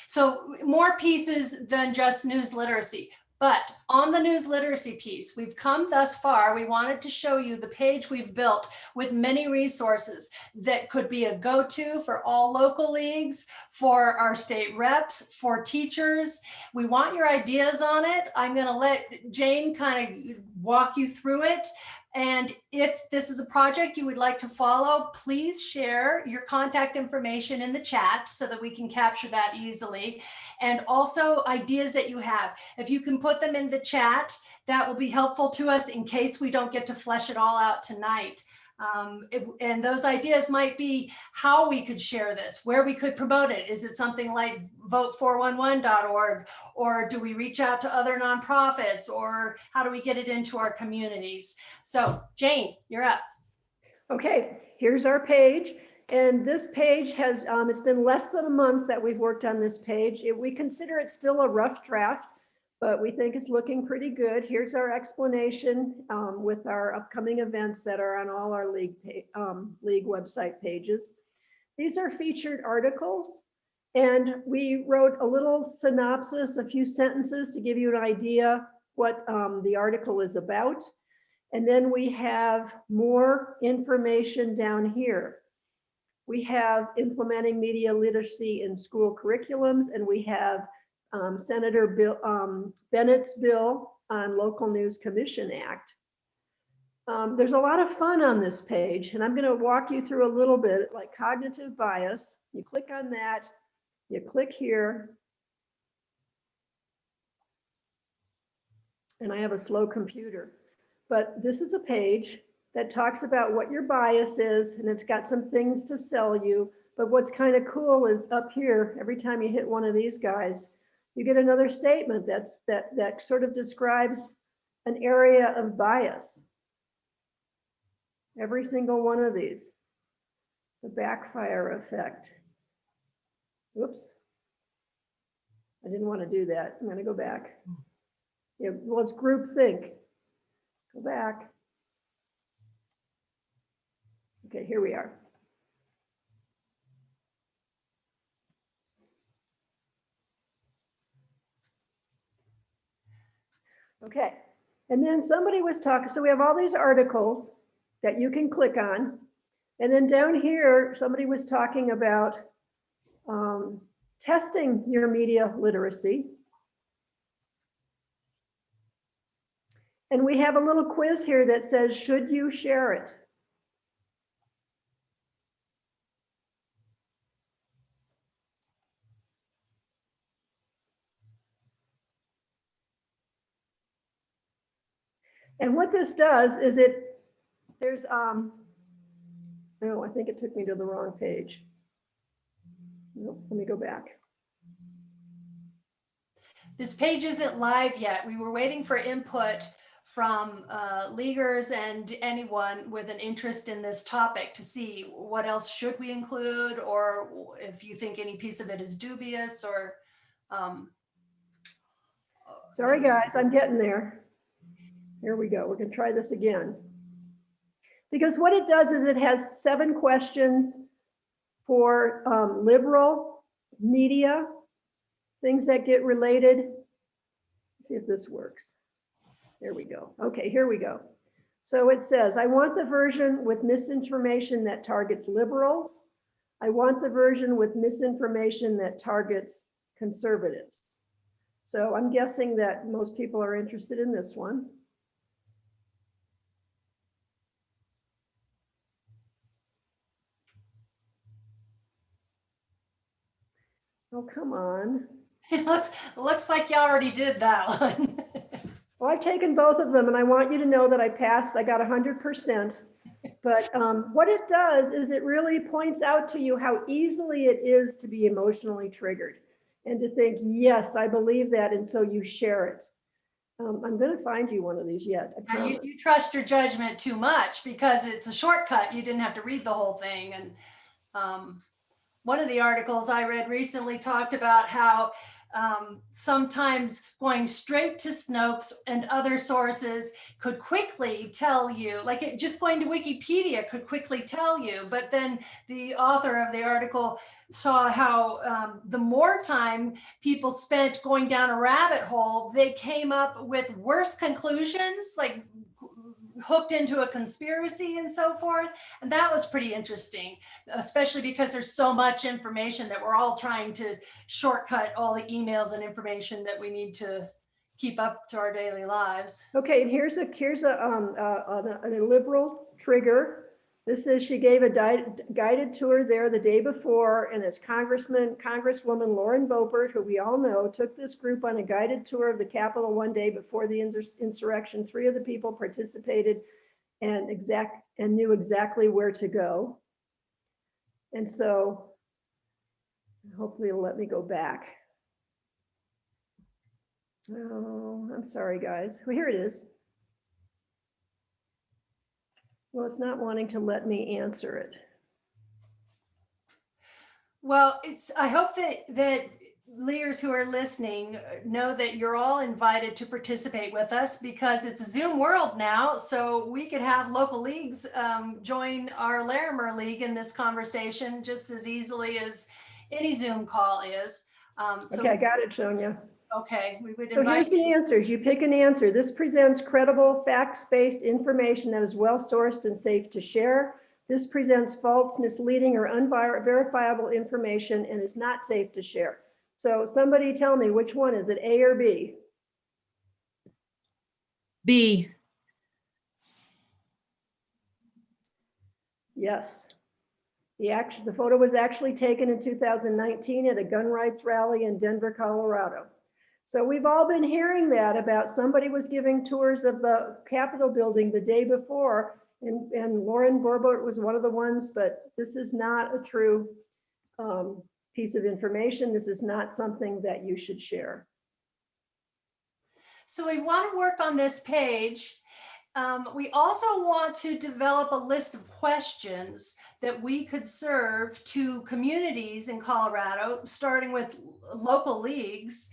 So more pieces than just news literacy. But on the news literacy piece, we've come thus far. We wanted to show you the page we've built with many resources that could be a go-to for all local leagues, for our state reps, for teachers. We want your ideas on it. I'm going to let Jane kind of walk you through it. And if this is a project you would like to follow, please share your contact information in the chat so that we can capture that easily. And also ideas that you have. If you can put them in the chat, that will be helpful to us in case we don't get to flesh it all out tonight. And those ideas might be how we could share this, where we could promote it. Is it something like vote411.org, or do we reach out to other nonprofits, or how do we get it into our communities? So Jane, you're up. Okay, here's our page. And this page has, it's been less than a month that we've worked on this page. We consider it still a rough draft, but we think it's looking pretty good. Here's our explanation with our upcoming events that are on all our league website pages. These are featured articles, and we wrote a little synopsis, a few sentences to give you an idea what the article is about. And then we have more information down here. We have implementing media literacy in school curriculums, and we have Senator Bennett's bill on Local News Commission Act. There's a lot of fun on this page, and I'm going to walk you through a little bit, like cognitive bias. You click on that, you click here, and I have a slow computer, but this is a page that talks about what your bias is, and it's got some things to sell you. But what's kind of cool is up here, every time you hit one of these guys, you get another statement that sort of describes an area of bias. Every single one of these. The backfire effect. Whoops. I didn't want to do that. I'm going to go back. Yeah, well, it's groupthink. Go back. Okay, here we are. Okay, and then somebody was talking, so we have all these articles that you can click on. And then down here, somebody was talking about testing your media literacy. And we have a little quiz here that says, should you share it? And what this does is there's, oh, I think it took me to the wrong page. Nope, let me go back. This page isn't live yet. We were waiting for input from leaguers and anyone with an interest in this topic to see what else should we include, or if you think any piece of it is dubious, or. Sorry, guys, I'm getting there. Here we go. We're going to try this again. Because what it does is it has 7 questions for liberal media, things that get related. Let's see if this works. There we go. Okay, here we go. So it says, I want the version with misinformation that targets liberals. I want the version with misinformation that targets conservatives. So I'm guessing that most people are interested in this one. Oh, come on. It looks like you already did that one. Well, I've taken both of them and I want you to know that I passed. I got 100%. But what it does is it really points out to you how easily it is to be emotionally triggered and to think, yes, I believe that. And so you share it. I'm going to find you one of these yet. I promise. You trust your judgment too much because it's a shortcut. You didn't have to read the whole thing. And one of the articles I read recently talked about how sometimes going straight to Snopes and other sources could quickly tell you, like just going to Wikipedia could quickly tell you, but then the author of the article saw how the more time people spent going down a rabbit hole, they came up with worse conclusions, like hooked into a conspiracy and so forth. And that was pretty interesting, especially because there's so much information that we're all trying to shortcut all the emails and information that we need to keep up to our daily lives. Okay, and here's a liberal trigger. This is, she gave a guided tour there the day before, and it's Congresswoman Lauren Boebert, who we all know, took this group on a guided tour of the Capitol one day before the insurrection. 3 of the people participated and knew exactly where to go. And so hopefully it'll let me go back. Oh, I'm sorry, guys. Well, here it is. Well, it's not wanting to let me answer it. Well, I hope that leaders who are listening know that you're all invited to participate with us because it's a Zoom world now. So we could have local leagues join our Larimer League in this conversation just as easily as any Zoom call is. Okay, I got it, Sonia. Okay, we would So here's the answers. You pick an answer. This presents credible, facts-based information that is well-sourced and safe to share. This presents false, misleading, or unverifiable information and is not safe to share. So somebody tell me, which one is it, A or B? B. Yes. The photo was actually taken in 2019 at a gun rights rally in Denver, Colorado. So we've all been hearing that about somebody was giving tours of the Capitol building the day before, and Lauren Boebert was one of the ones, but this is not a true piece of information. This is not something that you should share. So we want to work on this page. We also want to develop a list of questions that we could serve to communities in Colorado, starting with local leagues,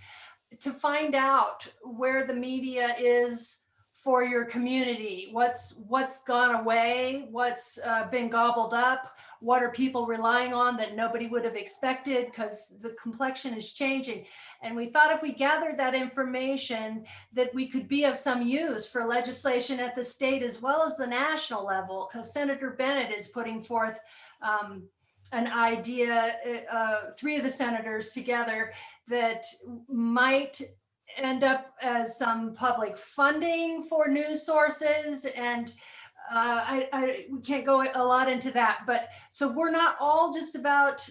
to find out where the media is for your community. What's gone away, what's been gobbled up, what are people relying on that nobody would have expected because the complexion is changing. And we thought if we gathered that information that we could be of some use for legislation at the state as well as the national level, because Senator Bennett is putting forth an idea, 3 of the senators together, that might end up as some public funding for news sources. And we can't go a lot into that, but so we're not all just about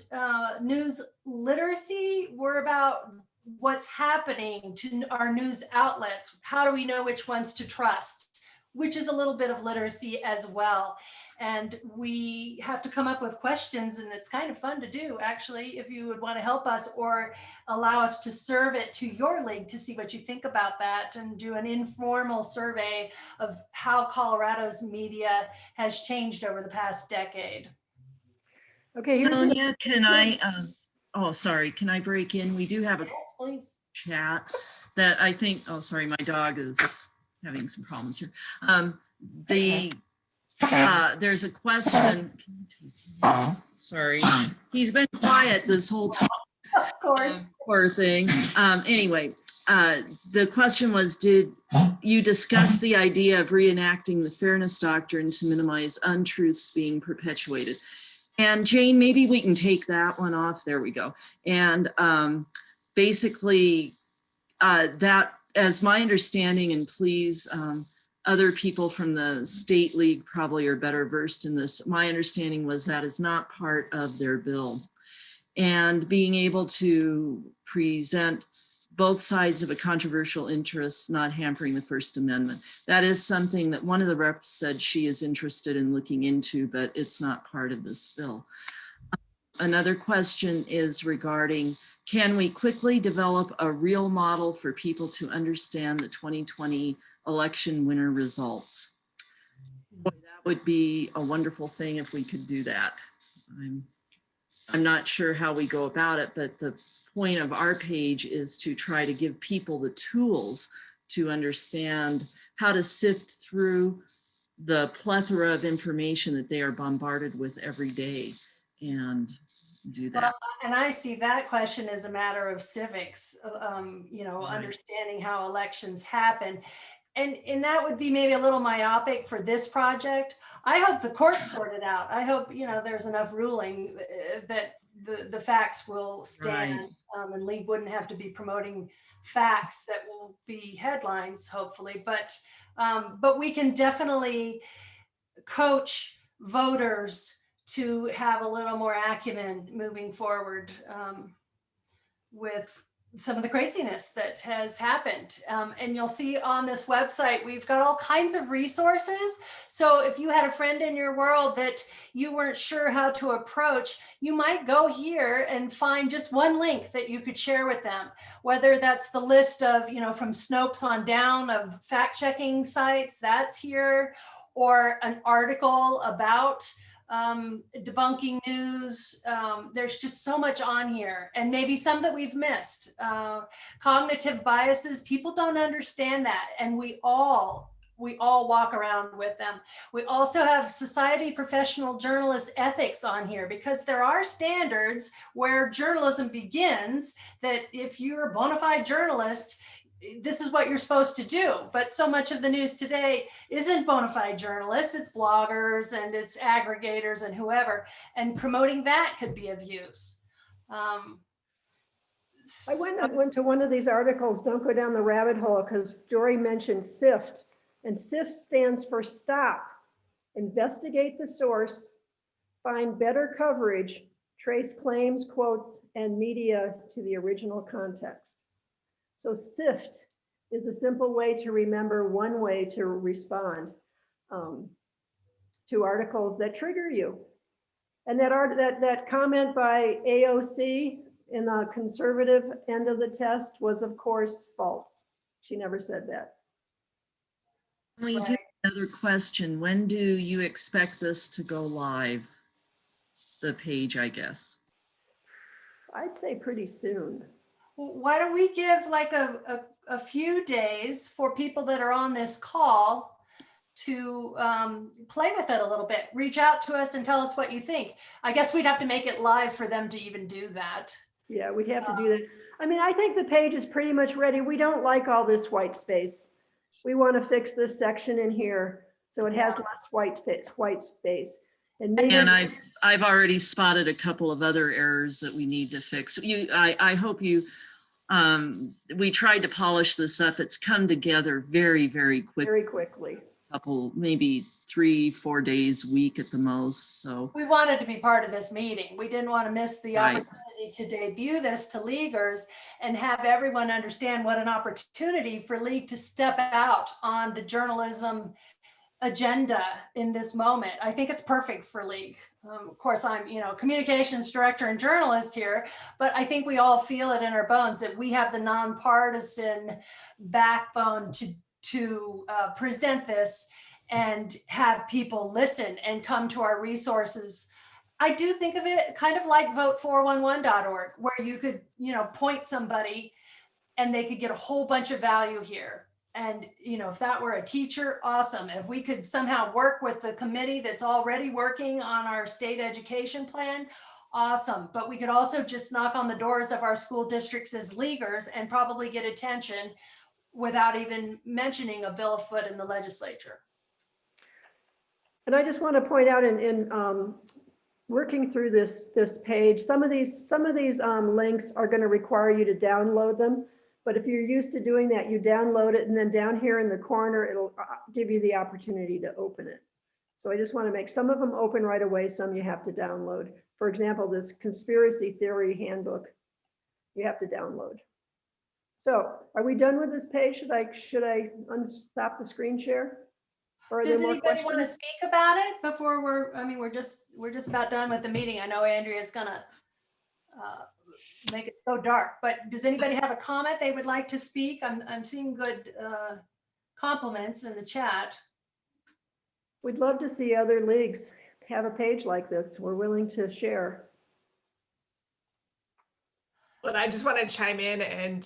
news literacy. We're about what's happening to our news outlets. How do we know which ones to trust, which is a little bit of literacy as well. And we have to come up with questions, and it's kind of fun to do, actually, if you would want to help us or allow us to serve it to your league to see what you think about that and do an informal survey of how Colorado's media has changed over the past decade. Okay, Sonia, can I, oh, sorry, can I break in? We do have a Yes, please. chat that I think, oh, sorry, my dog is having some problems here. There's a question. Sorry, he's been quiet this whole time. Of course. Poor thing. Anyway, the question was, did you discuss the idea of reenacting the fairness doctrine to minimize untruths being perpetuated? And Jane, maybe we can take that one off. There we go. And basically, that, as my understanding, and please, other people from the state league probably are better versed in this. My understanding was that is not part of their bill. and being able to present both sides of a controversial interest, not hampering the First Amendment. That is something that one of the reps said she is interested in looking into, but it's not part of this bill. Another question is regarding, can we quickly develop a real model for people to understand the 2020 election winner results? Boy, that would be a wonderful thing if we could do that. I'm not sure how we go about it, but the point of our page is to try to give people the tools to understand how to sift through the plethora of information that they are bombarded with every day and do that. Well, and I see that question as a matter of civics, you know, Right. understanding how elections happen. And that would be maybe a little myopic for this project. I hope the courts sort it out. I hope, you know, there's enough ruling that the facts will stand, and League wouldn't have to be promoting facts that will be headlines, hopefully. But we can definitely coach voters to have a little more acumen moving forward with some of the craziness that has happened. And you'll see on this website, we've got all kinds of resources. So if you had a friend in your world that you weren't sure how to approach, you might go here and find just one link that you could share with them, whether that's the list of, you know, from Snopes on down of fact-checking sites, that's here, or an article about debunking news. There's just so much on here, and maybe some that we've missed. Cognitive biases, people don't understand that, and we all walk around with them. We also have society professional journalist ethics on here, because there are standards where journalism begins, that if you're a bona fide journalist, this is what you're supposed to do. But so much of the news today isn't bona fide journalists, it's bloggers and it's aggregators and whoever, and promoting that could be of use. I went to one of these articles, don't go down the rabbit hole, because Jory mentioned SIFT, and SIFT stands for stop, investigate the source, find better coverage, trace claims, quotes, and media to the original context. So SIFT is a simple way to remember, one way to respond to articles that trigger you. And that comment by AOC in the conservative end of the test was, of course, false. She never said that. We do another question. When do you expect this to go live? The page, I guess. I'd say pretty soon. Why don't we give like a few days for people that are on this call to play with it a little bit, reach out to us and tell us what you think. I guess we'd have to make it live for them to even do that. Yeah, we'd have to do that. I mean, I think the page is pretty much ready. We don't like all this white space. We want to fix this section in here so it has less white space. And maybe, and I've already spotted a couple of other errors that we need to fix. I hope you, we tried to polish this up. It's come together very, very quickly. Very quickly. Couple, maybe 3-4 days, week at the most. So we wanted to be part of this meeting. We didn't want to miss the opportunity to debut this to leaguers and have everyone understand what an opportunity for League to step out on the journalism agenda in this moment. I think it's perfect for League. Of course, I'm, communications director and journalist here, but I think we all feel it in our bones that we have the nonpartisan backbone to present this and have people listen and come to our resources. I do think of it kind of like vote411.org, where you could, point somebody and they could get a whole bunch of value here. And, if that were a teacher, awesome. If we could somehow work with the committee that's already working on our state education plan, awesome. But we could also just knock on the doors of our school districts as leaguers and probably get attention without even mentioning a bill afoot in the legislature. And I just want to point out in working through this page, some of these links are going to require you to download them. But if you're used to doing that, you download it, and then down here in the corner, it'll give you the opportunity to open it. So I just want to make some of them open right away, some you have to download For example, this conspiracy theory handbook, you have to download. So are we done with this page? Should I unstop the screen share? Or are Does there more anybody want to questions? speak about it before we're just about done with the meeting. I know Andrea's gonna make it so dark, but does anybody have a comment they would like to speak? I'm seeing good compliments in the chat. We'd love to see other leagues have a page like this. We're willing to share. But I just want to chime in and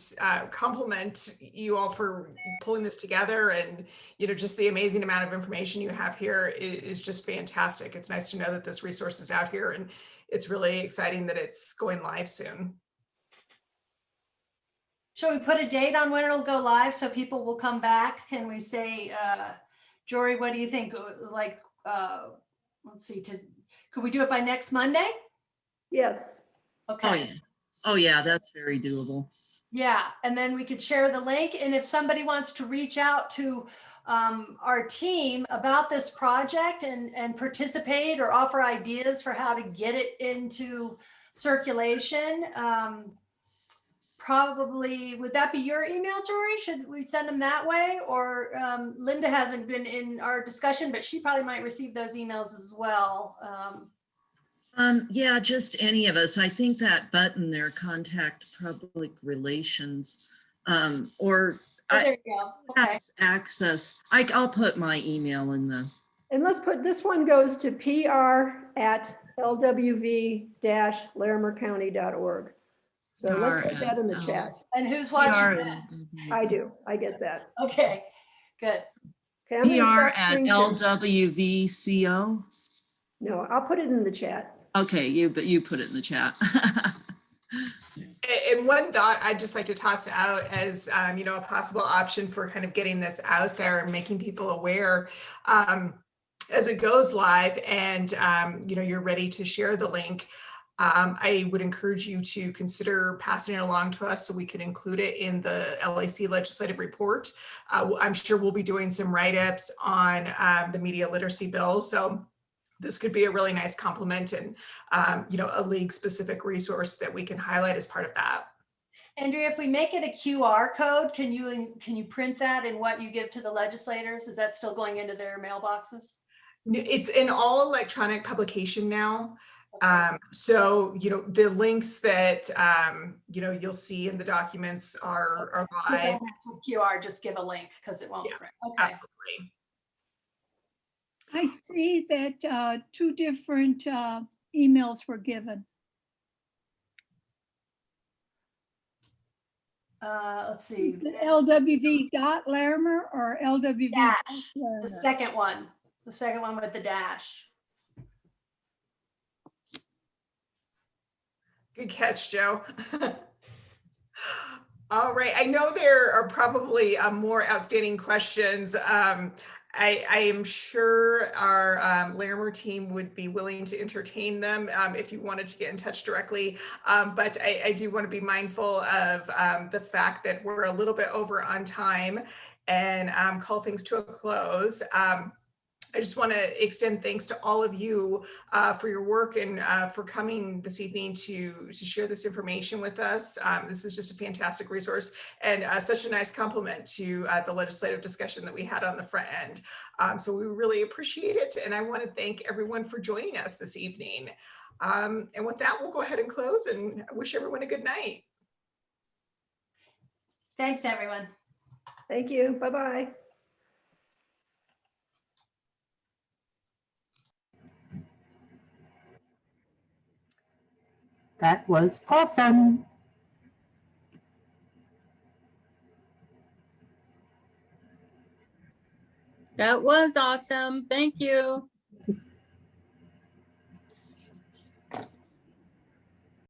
compliment you all for pulling this together, and just the amazing amount of information you have here is just fantastic. It's nice to know that this resource is out here, and it's really exciting that it's going live soon. Shall we put a date on when it'll go live so people will come back? Can we say, Jory, what do you think? Like, let's see, could we do it by next Monday? Yes. Okay. Oh, yeah. Oh, yeah, that's very doable. Yeah, and then we could share the link. And if somebody wants to reach out to our team about this project and participate or offer ideas for how to get it into circulation, probably, would that be your email, Jory? Should we send them that way? Or Linda hasn't been in our discussion, but she probably might receive those emails as well. Yeah, just any of us. I think that button there, contact public relations, or there you go. Okay. access. I'll put my email in the. And let's put, this one goes to pr@lwv-larimercounty.org. So let's put that in the chat. And who's watching that? I do. I get that. Okay, good. Okay, I'm gonna stop screen sharing. PR@LWVCO. No, I'll put it in the chat. Okay, you put it in the chat. And one thought I'd just like to toss out as a possible option for kind of getting this out there and making people aware as it goes live, and you're ready to share the link. I would encourage you to consider passing it along to us so we can include it in the LAC legislative report. I'm sure we'll be doing some write-ups on the media literacy bill. So this could be a really nice complement and, a league specific resource that we can highlight as part of that. Andrea, if we make it a QR code, can you print that in what you give to the legislators? Is that still going into their mailboxes? It's in all electronic publication now. So, the links that, you'll see in the documents are live. With QR, just give a link because it won't print. Okay. Absolutely. I see that 2 different emails were given. Let's see. Is it LWV.Larimer or LWV? Dash. The second one with the dash. Good catch, Joe. All right. I know there are probably more outstanding questions. I am sure our Larimer team would be willing to entertain them if you wanted to get in touch directly. But I do want to be mindful of the fact that we're a little bit over on time and call things to a close. I just want to extend thanks to all of you for your work and for coming this evening to share this information with us. This is just a fantastic resource and such a nice compliment to the legislative discussion that we had on the front end. So we really appreciate it. And I want to thank everyone for joining us this evening. And with that, we'll go ahead and close and wish everyone a good night. Thanks, everyone. Thank you. Bye-bye. That was awesome. That was awesome. Thank you.